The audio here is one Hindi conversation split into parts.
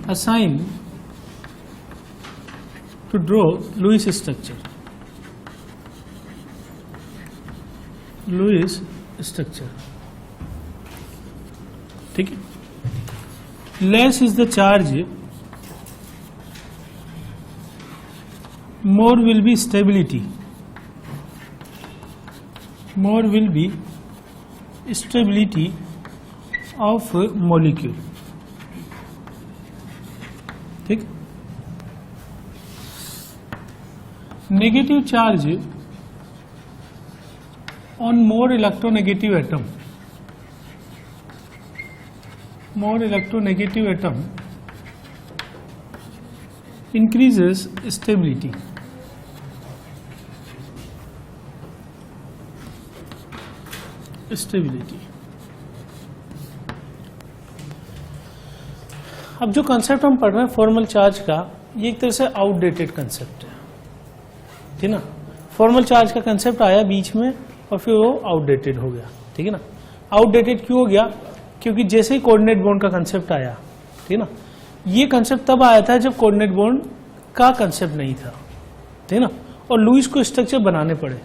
assign to draw Lewis structure. Lewis structure. ठीक है. Less is the charge, more will be stability. More will be stability of molecule. ठीक. Negative charge on more electronegative atom. More electronegative atom increases stability. Stability. अब जो कंसेप्ट हम पढ़ रहे हैं फॉर्मल चार्ज का, ये एक तरह से आउटडेटेड कंसेप्ट है, ठीक ना. फॉर्मल चार्ज का कंसेप्ट आया बीच में और फिर वो आउटडेटेड हो गया, ठीक है ना. आउटडेटेड क्यों हो गया? क्योंकि जैसे ही कोऑर्डिनेट बॉन्ड का कंसेप्ट आया, ठीक है ना, ये कंसेप्ट तब आया था जब कोऑर्डिनेट बॉन्ड का कंसेप्ट नहीं था, ठीक है ना, और लुईस को स्ट्रक्चर बनाने पड़े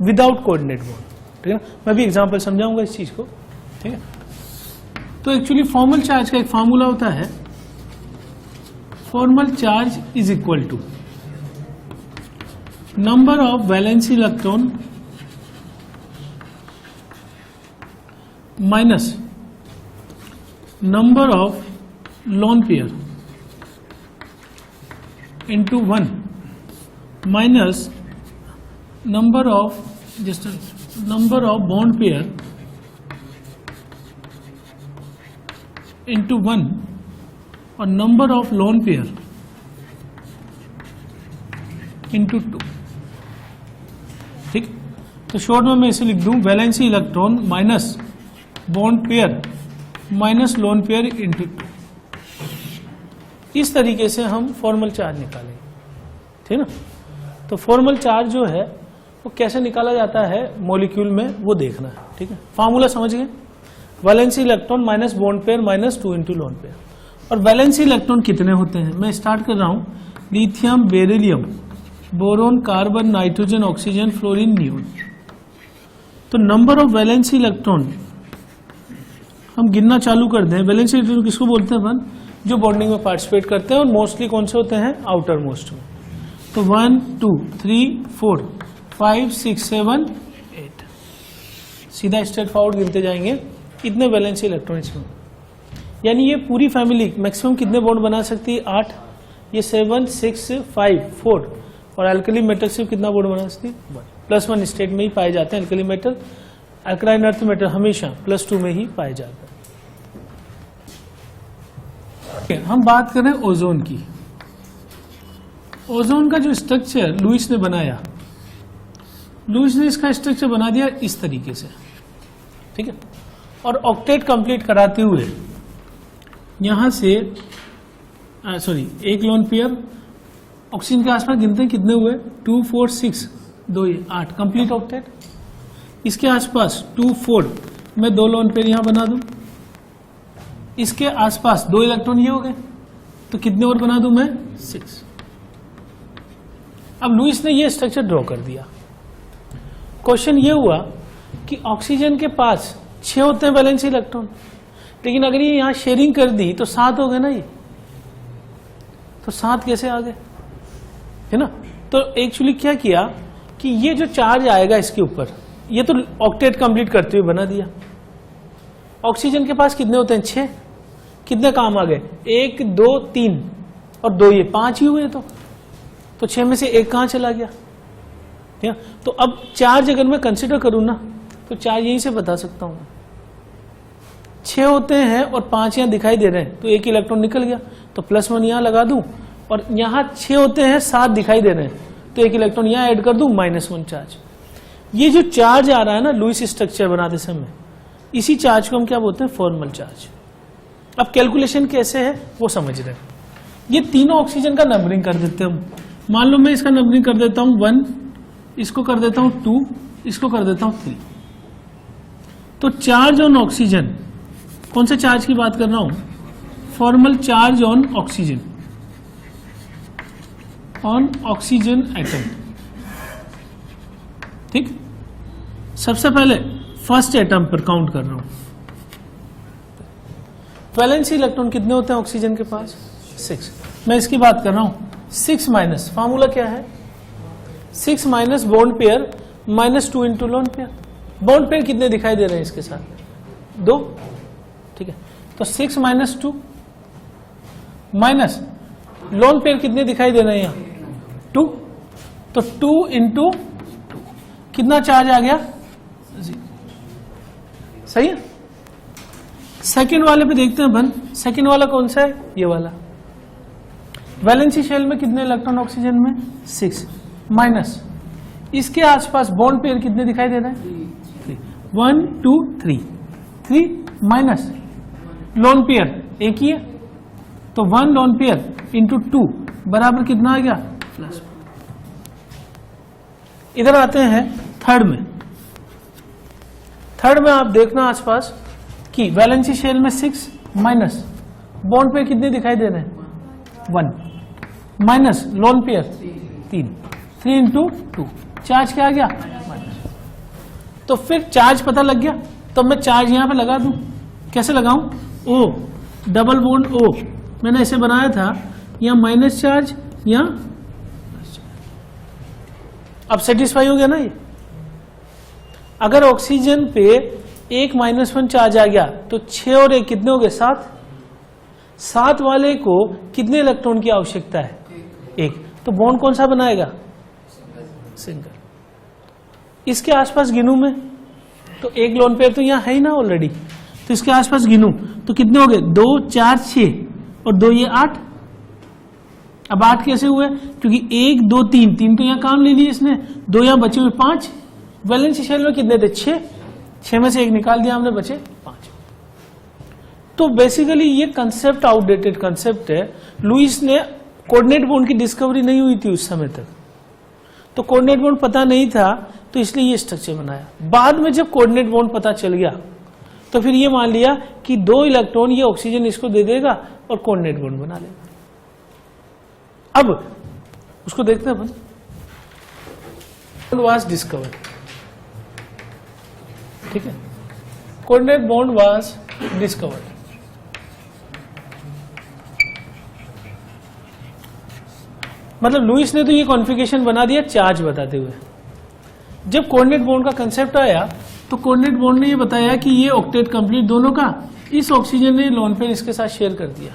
विदाउट कोऑर्डिनेट बॉन्ड, ठीक है ना. मैं भी एग्जांपल समझाऊंगा इस चीज को, ठीक है. तो एक्चुअली फॉर्मल चार्ज का एक फार्मूला होता है, formal charge is equal to number of valency electron minus number of lone pair into 1 minus number of bond pair into 1 और number of lone pair into 2. ठीक. तो शॉर्ट में मैं इसे लिख दूं valency electron minus bond pair minus lone pair into 2. इस तरीके से हम फॉर्मल चार्ज निकालेंगे, ठीक ना. तो फॉर्मल चार्ज जो है वो कैसे निकाला जाता है मॉलिक्यूल में, वो देखना है, ठीक है. फार्मूला समझ गए. Valency electron minus bond pair minus 2 into lone pair. और वैलेंसी इलेक्ट्रॉन कितने होते हैं मैं स्टार्ट कर रहा हूं. Lithium, beryllium, boron, carbon, nitrogen, oxygen, fluorine, neon. तो नंबर ऑफ वैलेंसी इलेक्ट्रॉन हम गिनना चालू कर दें. वैलेंसी इलेक्ट्रॉन किसको बोलते हैं अपन? जो बॉन्डिंग में पार्टिसिपेट करते हैं, और मोस्टली कौन से होते हैं? आउटर मोस्ट में. तो 1 2 3 4 5 6 7 8 सीधा स्ट्रेट फॉरवर्ड गिनते जाएंगे. इतने वैलेंसी इलेक्ट्रॉन इसमें, यानी ये पूरी फैमिली मैक्सिमम कितने बॉन्ड बना सकती है? 8. ये 7 6 5 4 और एल्कली मेटल से कितना बॉन्ड बना सकती है? 1. +1 स्टेट में ही पाए जाते हैं alkali metal. Alkaline earth metal हमेशा +2 में ही पाए जाते हैं. हम बात करें ओजोन की. ओजोन का जो स्ट्रक्चर लुईस ने बनाया, लुईस ने इसका स्ट्रक्चर बना दिया इस तरीके से, ठीक है. और ऑक्टेट कंप्लीट कराते हुए यहां से एक लोन पेयर ऑक्सीजन के आसपास गिनते हैं कितने हुए? 2 4 6 2 8 कंप्लीट ऑक्टेट. इसके आसपास 2 4 मैं 2 लोन पेयर यहां बना दूं. इसके आसपास 2 इलेक्ट्रॉन ये हो गए, तो कितने और बना दूं मैं? 6. अब लुईस ने ये स्ट्रक्चर ड्रॉ कर दिया. क्वेश्चन ये हुआ कि ऑक्सीजन के पास 6 होते हैं वैलेंसी इलेक्ट्रॉन, लेकिन अगर ये यहां शेयरिंग कर दी तो 7 हो गए ना. ये तो 7 कैसे आ गए, है ना. तो एक्चुअली क्या किया कि ये जो चार्ज आएगा इसके ऊपर, ये तो ऑक्टेट कंप्लीट करते हुए बना दिया. ऑक्सीजन के पास कितने होते हैं? 6. कितने काम आ गए? 1 2 3 और 2 ये 5 ही हुए. तो 6 में से 1 कहां चला गया? ठीक है. तो अब चार्ज अगर मैं कंसिडर करूं ना, तो चार्ज यहीं से बता सकता हूं. 6 होते हैं और 5 यहां दिखाई दे रहे हैं, तो 1 इलेक्ट्रॉन निकल गया. तो +1 यहां लगा दूं, और यहां 6 होते हैं 7 दिखाई दे रहे हैं, तो 1 इलेक्ट्रॉन यहां ऐड कर दूं, -1 चार्ज. ये जो चार्ज आ रहा है ना लुईस स्ट्रक्चर बनाते समय, इसी चार्ज को हम क्या बोलते हैं? Formal charge. अब कैलकुलेशन कैसे है वो समझ रहे हैं. ये तीनों ऑक्सीजन का नंबरिंग कर देते हैं हम. मान लो मैं इसका नंबरिंग कर देता हूं 1, इसको कर देता हूं 2, इसको कर देता हूं 3. तो चार्ज ऑन ऑक्सीजन, कौन से चार्ज की बात कर रहा हूं? Formal charge on oxygen atom. ठीक, सबसे पहले फर्स्ट एटम पर काउंट कर रहा हूं। वैलेंसी इलेक्ट्रॉन कितने होते हैं ऑक्सीजन के पास? 6। मैं इसकी बात कर रहा हूं 6 माइनस, फार्मूला क्या है? 6 minus bond pair minus 2 into lone pair. Bond pair कितने दिखाई दे रहे हैं इसके साथ? 2। ठीक है, तो 6 माइनस 2 माइनस लोन पेयर कितने दिखाई दे रहे हैं यहां? 2। तो 2 इंटू कितना चार्ज आ गया? 0। सही है। सेकेंड वाले पे देखते हैं अपन, सेकेंड वाला कौन सा है? ये वाला। वैलेंसी शेल में कितने इलेक्ट्रॉन ऑक्सीजन में? 6 माइनस इसके आसपास बॉन्ड पेयर कितने दिखाई दे रहे हैं? 3। 1 2 3 3 माइनस लोन पेयर एक ही है, तो 1 लोन पेयर इंटू 2 बराबर कितना आ गया? प्लस। इधर आते हैं थर्ड में। थर्ड में आप देखना आसपास कि वैलेंसी शेल में 6 माइनस बॉन्ड पेयर कितने दिखाई दे रहे हैं? 1 minus lone pair 3 into 2 charge क्या आ गया? माइनस। तो फिर चार्ज पता लग गया, तो मैं चार्ज यहां पे लगा दूं। कैसे लगाऊं? ओ डबल बॉन्ड ओ मैंने ऐसे बनाया था, यहां माइनस चार्ज, यहां प्लस चार्ज। अब सेटिस्फाई हो गया ना ये? अगर ऑक्सीजन पे एक -1 चार्ज आ गया तो 6 और 1 कितने हो गए? 7। 7 वाले को कितने इलेक्ट्रॉन की आवश्यकता है? 1। तो बॉन्ड कौन सा बनाएगा? सिंगल। इसके आसपास गिनूं मैं तो एक लोन पेयर तो यहां है ही ना ऑलरेडी, तो इसके आसपास गिनूं तो कितने हो गए? 2 4 6 और 2 ये 8। अब 8 कैसे हुए? क्योंकि 1 2 3 तो यहां काम ले लिए इसने, 2 यहां बचे हुए 5। वैलेंसी शेल में कितने थे? 6 में से 1 निकाल दिया हमने, बचे 5। तो बेसिकली ये कंसेप्ट आउटडेटेड कंसेप्ट है। लुईस ने कोऑर्डिनेट बॉन्ड की डिस्कवरी नहीं हुई थी उस समय तक, तो कोऑर्डिनेट बॉन्ड पता नहीं था, तो इसलिए ये स्ट्रक्चर बनाया। बाद में जब कोऑर्डिनेट बॉन्ड पता चल गया तो फिर ये मान लिया कि 2 इलेक्ट्रॉन ये ऑक्सीजन इसको दे देगा और कोऑर्डिनेट बॉन्ड बना लेगा। अब उसको देखते हैं अपन। वाज डिस्कवर्ड, ठीक है, कोऑर्डिनेट बॉन्ड वाज डिस्कवर्ड। मतलब लुईस ने तो ये कॉन्फ़िगरेशन बना दिया चार्ज बताते हुए। जब कोऑर्डिनेट बॉन्ड का कंसेप्ट आया तो कोऑर्डिनेट बॉन्ड ने ये बताया कि ये ऑक्टेट कंप्लीट दोनों का, इस ऑक्सीजन ने लोन पेयर इसके साथ शेयर कर दिया।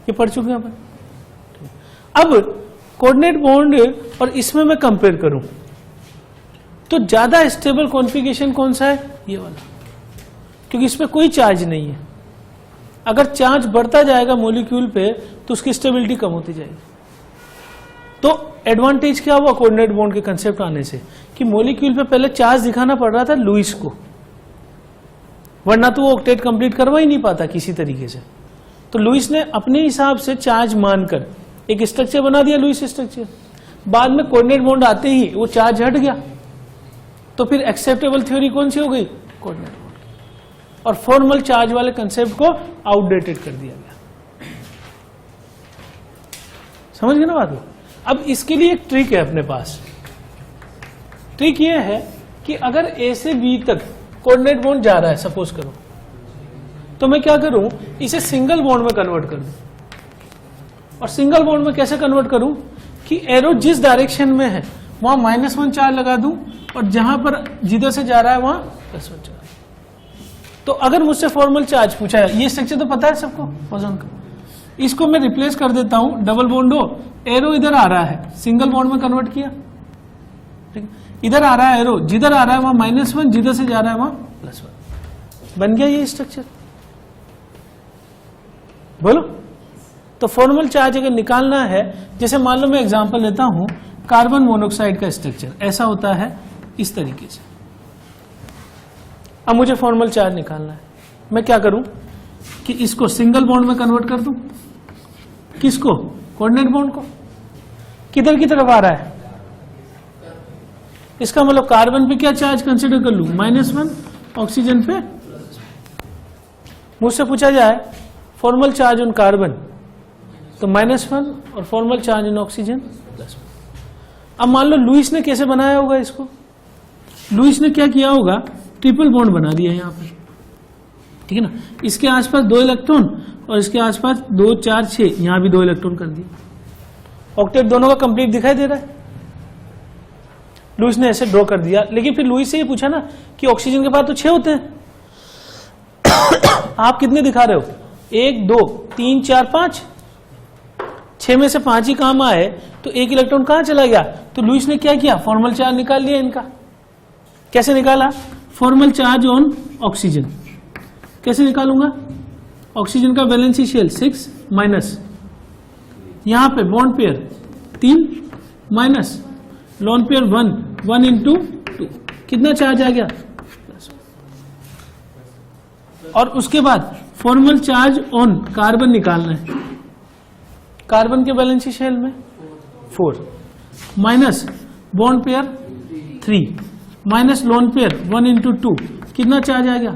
ये पढ़ चुके हैं अपन। अब कोऑर्डिनेट बॉन्ड और इसमें मैं कंपेयर करूं तो ज्यादा स्टेबल कॉन्फ़िगरेशन कौन सा है? ये वाला, क्योंकि इसमें कोई चार्ज नहीं है। अगर चार्ज बढ़ता जाएगा मॉलिक्यूल पे तो उसकी स्टेबिलिटी कम होती जाएगी। तो एडवांटेज क्या हुआ कोऑर्डिनेट बॉन्ड के कंसेप्ट आने से कि मॉलिक्यूल पे पहले चार्ज दिखाना पड़ रहा था लुईस को, वरना तो वो ऑक्टेट कंप्लीट करवा ही नहीं पाता किसी तरीके से। तो लुईस ने अपने हिसाब से चार्ज मानकर एक स्ट्रक्चर बना दिया, लुईस स्ट्रक्चर। बाद में कोऑर्डिनेट बॉन्ड आते ही वो चार्ज हट गया, तो फिर एक्सेप्टेबल थ्योरी कौन सी हो गई? Coordinate bond. और फॉर्मल चार्ज वाले कंसेप्ट को आउटडेटेड कर दिया गया। समझ गए ना बात को? अब इसके लिए एक ट्रिक है अपने पास। ट्रिक ये है कि अगर ए से बी तक कोऑर्डिनेट बॉन्ड जा रहा है सपोज करो, तो मैं क्या करूं, इसे सिंगल बॉन्ड में कन्वर्ट कर दूं। और सिंगल बॉन्ड में कैसे कन्वर्ट करूं कि एरो जिस डायरेक्शन में है वहां -1 चार्ज लगा दूं और जहां पर जिधर से जा रहा है वहां +1 चार्ज। तो अगर मुझसे फॉर्मल चार्ज पूछा है, ये स्ट्रक्चर तो पता है सबको बोसॉन का, इसको मैं रिप्लेस कर देता हूं डबल बॉन्ड हो, एरो इधर आ रहा है, सिंगल बॉन्ड में कन्वर्ट किया, ठीक, इधर आ रहा है एरो, जिधर आ रहा है वहां -1, जिधर से जा रहा है वहां +1, बन गया ये स्ट्रक्चर। बोलो, तो फॉर्मल चार्ज अगर निकालना है, जैसे मान लो मैं एग्जांपल लेता हूं, कार्बन मोनोऑक्साइड का स्ट्रक्चर ऐसा होता है इस तरीके से। अब मुझे फॉर्मल चार्ज निकालना है, मैं क्या करूं कि इसको सिंगल बॉन्ड में कन्वर्ट कर दूं। किसको? कोऑर्डिनेट बॉन्ड को। किधर की तरफ आ रहा है? इसका मतलब कार्बन पे क्या चार्ज कंसीडर कर लूं? -1, ऑक्सीजन पे। मुझसे पूछा जाए फॉर्मल चार्ज ऑन कार्बन तो -1 और फॉर्मल चार्ज ऑन ऑक्सीजन +1। अब मान लो लुईस ने कैसे बनाया होगा इसको, लुईस ने क्या किया होगा, ट्रिपल बॉन्ड बना दिया यहाँ पे, ठीक है ना। इसके आसपास 2 इलेक्ट्रॉन और इसके आसपास 2 4 6, यहां भी 2 इलेक्ट्रॉन कर दिए। ऑक्टेट दोनों का कंप्लीट दिखाई दे रहा है। लुईस ने ऐसे ड्रॉ कर दिया, लेकिन फिर लुईस से ये पूछा ना कि ऑक्सीजन के पास तो 6 होते हैं, आप कितने दिखा रहे हो, 1 2 3 4 5, 6 में से 5 ही काम आए तो 1 इलेक्ट्रॉन कहां चला गया। तो लुईस ने क्या किया, फॉर्मल चार्ज निकाल लिया इनका। कैसे निकाला, फॉर्मल चार्ज ऑन ऑक्सीजन कैसे निकालूंगा, ऑक्सीजन का वैलेंसी शेल 6 माइनस, यहां पे bond pair 3 minus, lone pair 1 1 into 2, कितना चार्ज आ गया। और उसके बाद फॉर्मल चार्ज ऑन कार्बन निकालना है, कार्बन के वैलेंसी शेल में 4 minus bond pair 3 minus lone pair 1 into 2, कितना चार्ज आ गया।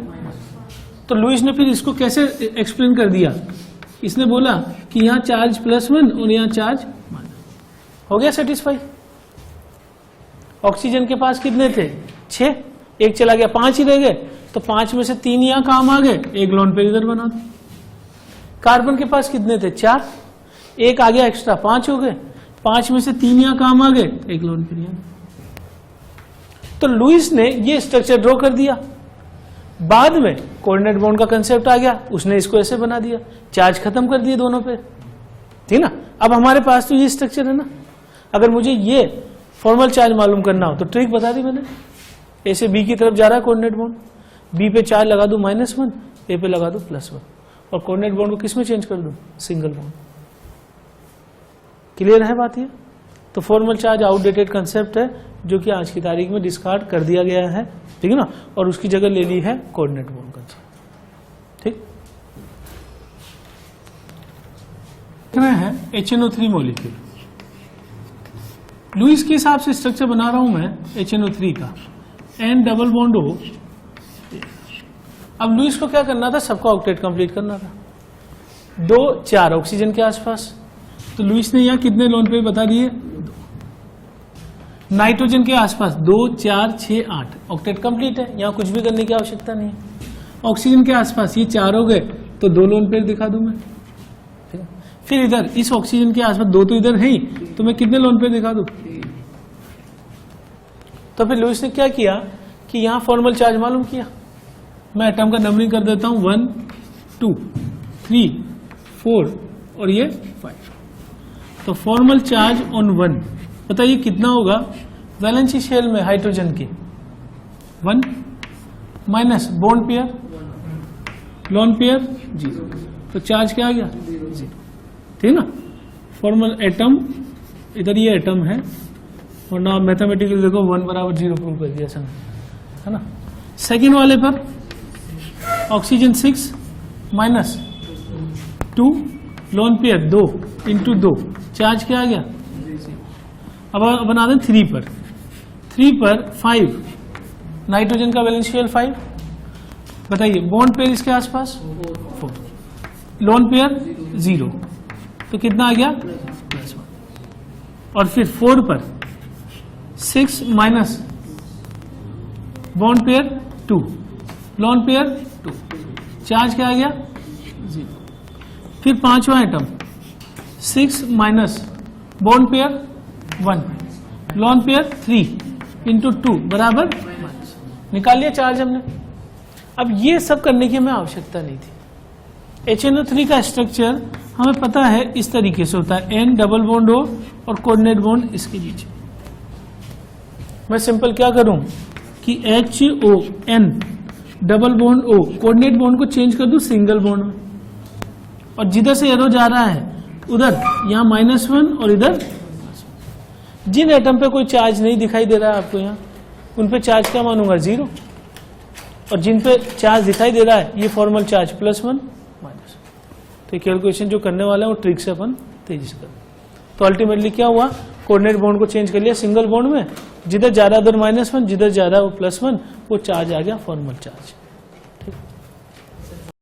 तो लुईस ने फिर इसको कैसे एक्सप्लेन कर दिया, इसने बोला कि यहां चार्ज +1 और यहां चार्ज -। हो गया सेटिस्फाई। ऑक्सीजन के पास कितने थे, 6, 1 चला गया, 5 ही रह गए, तो 5 में से 3 यहां काम आ गए, 1 लोन पेयर इधर बना दो। कार्बन के पास कितने थे, 4, 1 आ गया एक्स्ट्रा, 5 हो गए, 5 में से 3 यहां काम आ गए, 1 लोन पेयर यहां। तो लुईस ने ये स्ट्रक्चर ड्रॉ कर दिया। बाद में कोऑर्डिनेट बॉन्ड का कंसेप्ट आ गया, उसने इसको ऐसे बना दिया, चार्ज खत्म कर दिए दोनों पे, ठीक ना। अब हमारे पास तो ये स्ट्रक्चर है ना। अगर मुझे ये फॉर्मल चार्ज मालूम करना हो तो ट्रिक बता दी मैंने, ए से बी की तरफ जा रहा है कोऑर्डिनेट बॉन्ड, बी पे चार्ज लगा दूं -1, ए पे लगा दूं +1, और कोऑर्डिनेट बॉन्ड को किस में चेंज कर दूं, सिंगल बॉन्ड। क्लियर है बात ये। तो फॉर्मल चार्ज आउटडेटेड कंसेप्ट है जो कि आज की तारीख में डिस्कार्ड कर दिया गया है, ठीक है ना, और उसकी जगह ले ली है कोऑर्डिनेट बॉन्ड का। ठीक है, HNO3 मॉलिक्यूल, लुईस के हिसाब से स्ट्रक्चर बना रहा हूं मैं HNO3 का, N डबल बॉन्ड O। अब लुईस को क्या करना था, सबका ऑक्टेट कंप्लीट करना था। 2 4 ऑक्सीजन के आसपास, तो लुईस ने यहां कितने लोन पेयर बता दिए, नाइट्रोजन के आसपास 2 4 6 8, ऑक्टेट कंप्लीट है, यहां कुछ भी करने की आवश्यकता नहीं है। ऑक्सीजन के आसपास ये 4 हो गए, तो 2 लोन पेयर दिखा दूं मैं, ठीक है। फिर इधर इस ऑक्सीजन के आसपास 2 तो इधर है ही, तो मैं कितने लोन पेयर दिखा दूं। तो फिर लुईस ने क्या किया कि यहां फॉर्मल चार्ज मालूम किया, मैं एटम का नंबरिंग कर देता हूं 1 2 3 4 और ये 5। तो फॉर्मल चार्ज ऑन 1 बताइए कितना होगा, वैलेंसी शेल में हाइड्रोजन के 1 minus bond pair lone pair 0, तो चार्ज क्या आ गया 0, ठीक ना। फॉर्मल एटम, इधर ये एटम है, और ना मैथमेटिकली देखो 1 बराबर 0 प्रूव कर दिया सर, है ना। सेकेंड वाले पर oxygen 6 minus 2 lone pair 2 into 2, charge क्या आ गया। अब बना दें 3 पर, 3 पर 5, नाइट्रोजन का वैलेंस शेल 5, बताइए बॉन्ड पेयर इसके आसपास 4, लोन पेयर 0, तो कितना आ गया +1। और फिर 4 पर 6 minus bond pair 2, lone pair 2, charge क्या आ गया 0। फिर 5वां item 6 minus bond pair 1, lone pair 3 into 2 बराबर निकाल लिया चार्ज हमने। अब ये सब करने की हमें आवश्यकता नहीं थी। HNO3 का स्ट्रक्चर हमें पता है इस तरीके से होता है, N डबल बॉन्ड O और कोऑर्डिनेट बॉन्ड इसके बीच। मैं सिंपल क्या करूं कि HON double bond O coordinate bond को चेंज कर दूं सिंगल बॉन्ड में, और जिधर से एरो जा रहा है उधर यहां -1 और इधर, जिन एटम पे कोई चार्ज नहीं दिखाई दे रहा है आपको यहाँ, उन पे चार्ज क्या मानूंगा 0, और जिन पे चार्ज दिखाई दे रहा है ये फॉर्मल चार्ज +1 माइनस। तो कैलकुलेशन जो करने वाला है वो ट्रिक से अपन तेजी से करें। तो अल्टीमेटली क्या हुआ, कोऑर्डिनेट बॉन्ड को चेंज कर लिया सिंगल बॉन्ड में, जिधर ज्यादा उधर -1, जिधर ज्यादा वो +1, वो चार्ज आ गया फॉर्मल चार्ज।